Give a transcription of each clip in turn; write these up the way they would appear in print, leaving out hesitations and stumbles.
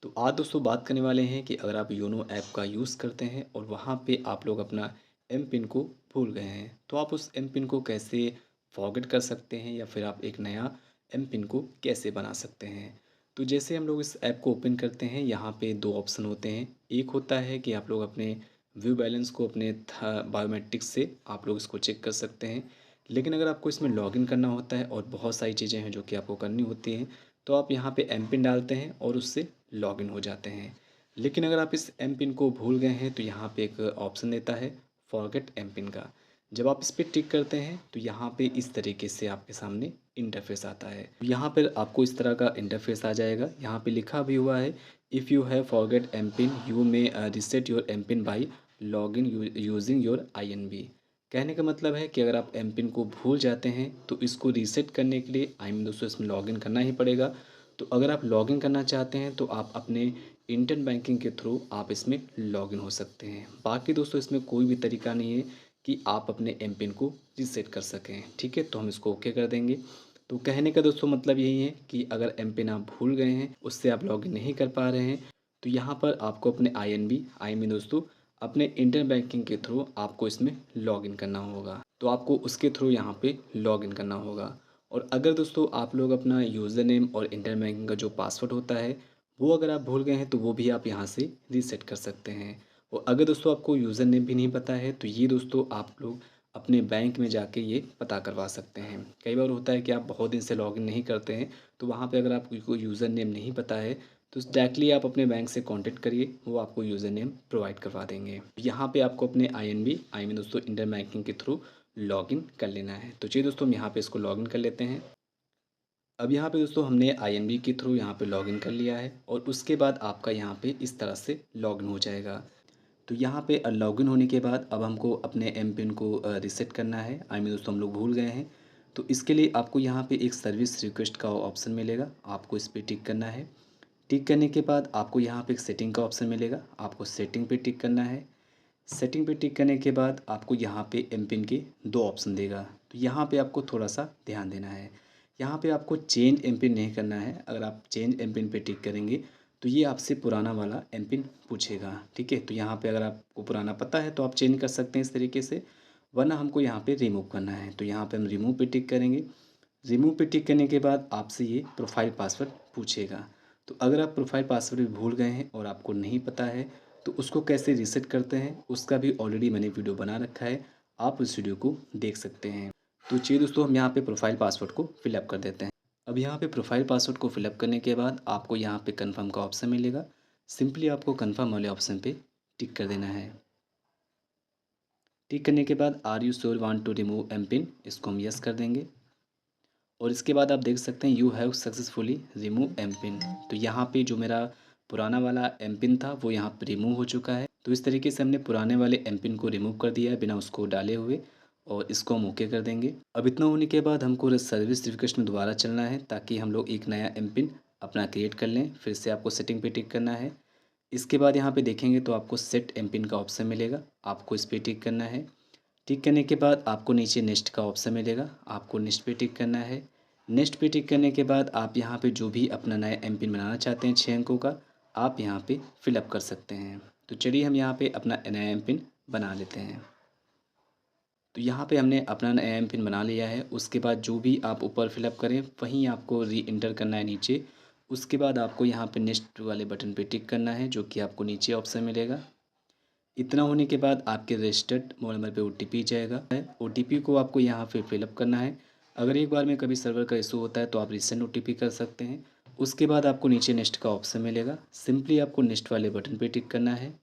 तो आज दोस्तों बात करने वाले हैं कि अगर आप योनो ऐप का यूज़ करते हैं और वहाँ पे आप लोग अपना एम पिन को भूल गए हैं, तो आप उस एम पिन को कैसे फॉरगेट कर सकते हैं या फिर आप एक नया एम पिन को कैसे बना सकते हैं। तो जैसे हम लोग इस ऐप को ओपन करते हैं, यहाँ पे दो ऑप्शन होते हैं। एक होता है कि आप लोग अपने व्यू बैलेंस को अपने बायोमेट्रिक्स से आप लोग इसको चेक कर सकते हैं। लेकिन अगर आपको इसमें लॉगिन करना होता है और बहुत सारी चीज़ें हैं जो कि आपको करनी होती हैं, तो आप यहाँ पे एम पिन डालते हैं और उससे लॉगिन हो जाते हैं। लेकिन अगर आप इस एम पिन को भूल गए हैं तो यहाँ पे एक ऑप्शन देता है फॉरगेट एम पिन का। जब आप इस पर टिक करते हैं तो यहाँ पे इस तरीके से आपके सामने इंटरफेस आता है। यहाँ पर आपको इस तरह का इंटरफेस आ जाएगा। यहाँ पे लिखा भी हुआ है, if you have forget M PIN you may reset your M PIN by login using your I N B. कहने का मतलब है कि अगर आप एम पिन को भूल जाते हैं तो इसको रीसेट करने के लिए दोस्तों इसमें लॉगिन करना ही पड़ेगा। तो अगर आप लॉगिन करना चाहते हैं तो आप अपने इंटरनेट बैंकिंग के थ्रू आप इसमें लॉगिन हो सकते हैं। बाकी दोस्तों इसमें कोई भी तरीका नहीं है कि आप अपने एम पिन को रीसेट कर सकें। ठीक है, तो हम इसको ओके कर देंगे। तो कहने का दोस्तों मतलब यही है कि अगर एम पिन आप भूल गए हैं, उससे आप लॉगिन नहीं कर पा रहे हैं, तो यहाँ पर आपको अपने आई एन बी दोस्तों अपने इंटरनेट बैंकिंग के थ्रू आपको इसमें लॉगिन करना होगा। तो आपको उसके थ्रू यहाँ पे लॉगिन करना होगा। और अगर दोस्तों आप लोग अपना यूज़र नेम और इंटरनेट बैंकिंग का जो पासवर्ड होता है वो अगर आप भूल गए हैं तो वो भी आप यहाँ से रीसेट कर सकते हैं। और अगर दोस्तों आपको यूज़र नेम भी नहीं पता है तो ये दोस्तों आप लोग अपने बैंक में जाके ये पता करवा सकते हैं। कई बार होता है कि आप बहुत दिन से लॉगिन नहीं करते हैं, तो वहाँ पे अगर आपको यूज़र नेम नहीं पता है तो डायरेक्टली आप अपने बैंक से कांटेक्ट करिए, वो आपको यूज़र नेम प्रोवाइड करवा देंगे। यहाँ पे आपको अपने आई मीन दोस्तों इंटरनेट बैंकिंग के थ्रू लॉगिन कर लेना है। तो चलिए दोस्तों हम यहाँ पे इसको लॉगिन कर लेते हैं। अब यहाँ पे दोस्तों हमने आईएनबी के थ्रू यहाँ पे लॉगिन कर लिया है और उसके बाद आपका यहाँ पे इस तरह से लॉगिन हो जाएगा। तो यहाँ पे लॉगिन होने के बाद अब हमको अपने एम पिन को रीसेट करना है। दोस्तों हम लोग भूल गए हैं। तो इसके लिए आपको यहाँ पे एक सर्विस रिक्वेस्ट का ऑप्शन मिलेगा, आपको इस पर टिक करना है। टिक करने के बाद आपको यहाँ पे एक सेटिंग का ऑप्शन मिलेगा, आपको सेटिंग पे टिक करना है। सेटिंग पे टिक करने के बाद आपको यहाँ पे एम पिन के दो ऑप्शन देगा, तो यहाँ पे आपको थोड़ा सा ध्यान देना है। यहाँ पे आपको चेंज एम पिन नहीं करना है। अगर आप चेंज एम पिन पे टिक करेंगे तो ये आपसे पुराना वाला एम पिन पूछेगा। ठीक है, तो यहाँ पे अगर आपको पुराना पता है तो आप चेंज कर सकते हैं इस तरीके से, वरना हमको यहाँ पे रिमूव करना है। तो यहाँ पे हम रिमूव पे टिक करेंगे। रिमूव पे टिक करने के बाद आपसे ये प्रोफाइल पासवर्ड पूछेगा। तो अगर आप प्रोफाइल पासवर्ड भी भूल गए हैं और आपको नहीं पता है तो उसको कैसे रीसेट करते हैं उसका भी ऑलरेडी मैंने वीडियो बना रखा है, आप उस वीडियो को देख सकते हैं। तो चलिए दोस्तों हम यहाँ पे प्रोफाइल पासवर्ड को फिलअप कर देते हैं। अब यहाँ पे प्रोफाइल पासवर्ड को फिलअप करने के बाद आपको यहाँ पे कन्फर्म का ऑप्शन मिलेगा। सिंपली आपको कन्फर्म वाले ऑप्शन पे टिक कर देना है। टिक करने के बाद are you sure want to remove M PIN, इसको हम यस कर देंगे। और इसके बाद आप देख सकते हैं you have successfully remove M PIN. तो यहाँ पे जो मेरा पुराना वाला एम पिन था वो यहाँ पे रिमूव हो चुका है। तो इस तरीके से हमने पुराने वाले एम पिन को रिमूव कर दिया है बिना उसको डाले हुए, और इसको हम ओके कर देंगे। अब इतना होने के बाद हमको सर्विस रिक्वेस्ट में दोबारा चलना है ताकि हम लोग एक नया एम पिन अपना क्रिएट कर लें। फिर से आपको सेटिंग पे टिक करना है। इसके बाद यहाँ पे देखेंगे तो आपको सेट एम पिन का ऑप्शन मिलेगा, आपको इस पर टिक करना है। टिक करने के बाद आपको नीचे नेक्स्ट का ऑप्शन मिलेगा, आपको नेक्स्ट पे टिक करना है। नेक्स्ट पे टिक करने के बाद आप यहाँ पे जो भी अपना नया एम पिन बनाना चाहते हैं 6 अंकों का, आप यहाँ पे फिलअप कर सकते हैं। तो चलिए हम यहाँ पे अपना नया एम पिन बना लेते हैं। तो यहाँ पे हमने अपना नया एम पिन बना लिया है। उसके बाद जो भी आप ऊपर फिलअप करें वहीं आपको री इंटर करना है नीचे। उसके बाद आपको यहाँ पे नेक्स्ट वाले बटन पे टिक करना है जो कि आपको नीचे ऑप्शन मिलेगा। इतना होने के बाद आपके रजिस्टर्ड मोबाइल नंबर पे ओटीपी जाएगा। ओटीपी को आपको यहाँ पे फिलअप करना है। अगर एक बार में कभी सर्वर का इशू होता है तो आप रिसेंड ओटीपी कर सकते हैं। उसके बाद आपको नीचे नेक्स्ट का ऑप्शन मिलेगा, सिंपली आपको नेक्स्ट वाले बटन पे टिक करना है।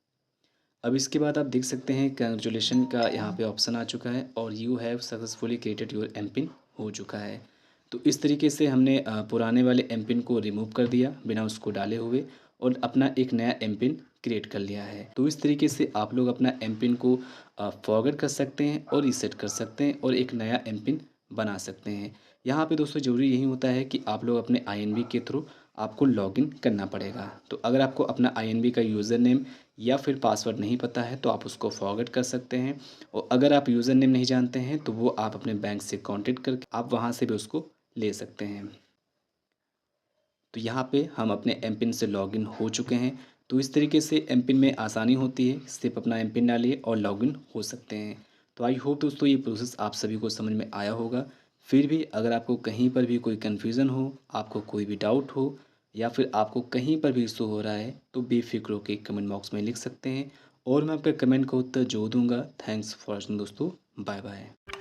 अब इसके बाद आप देख सकते हैं कंग्रेचुलेशन का यहाँ पे ऑप्शन आ चुका है और you have successfully created your M PIN हो चुका है। तो इस तरीके से हमने पुराने वाले एम पिन को रिमूव कर दिया बिना उसको डाले हुए और अपना एक नया एम पिन क्रिएट कर लिया है। तो इस तरीके से आप लोग अपना एम पिन को फॉरवर्ड कर सकते हैं और रीसेट कर सकते हैं और एक नया एम पिन बना सकते हैं। यहाँ पे दोस्तों ज़रूरी यही होता है कि आप लोग अपने आईएनबी के थ्रू आपको लॉगिन करना पड़ेगा। तो अगर आपको अपना आईएनबी का यूज़र नेम या फिर पासवर्ड नहीं पता है तो आप उसको फॉरगेट कर सकते हैं। और अगर आप यूज़र नेम नहीं जानते हैं तो वो आप अपने बैंक से कांटेक्ट करके आप वहाँ से भी उसको ले सकते हैं। तो यहाँ पे हम अपने एम पिन से लॉगिन हो चुके हैं। तो इस तरीके से एम पिन में आसानी होती है, सिर्फ अपना एम पिन डालिए और लॉगिन हो सकते हैं। तो आई होप दोस्तों ये प्रोसेस आप सभी को समझ में आया होगा। फिर भी अगर आपको कहीं पर भी कोई कन्फ्यूज़न हो, आपको कोई भी डाउट हो या फिर आपको कहीं पर भी इशू हो रहा है, तो बेफ़िक्र होके कमेंट बॉक्स में लिख सकते हैं और मैं आपके कमेंट का उत्तर ज़रूर दूँगा। थैंक्स फॉर वॉचिंग दोस्तों। Bye bye.